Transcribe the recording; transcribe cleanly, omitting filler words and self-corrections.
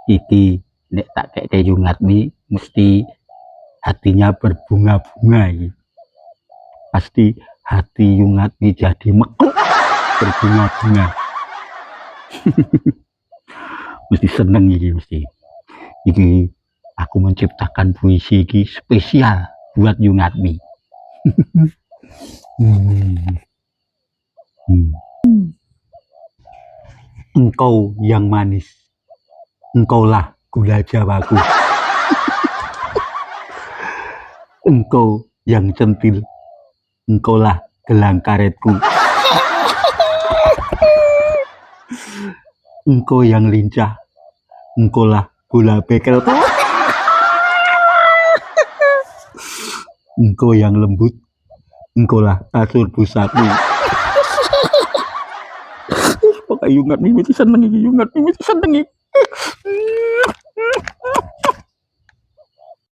Iki nek tak kayak Yungat nih mesti hatinya berbunga-bunga iki. Pasti hati Yungat nih jadi mekuk berbunga-bunga. Mesti seneng iki mesti. Iki aku menciptakan puisi iki spesial buat Yungat nih. Engkau yang manis, engkaulah gula jawaku. Engkau yang centil, engkaulah gelang karetku. Engkau yang lincah, engkaulah bola bekelku. Engkau yang lembut, engkaulah kasur busaku. Pokoknya Yungat nih mesti seneng iki, Yungat nih mesti seneng iki.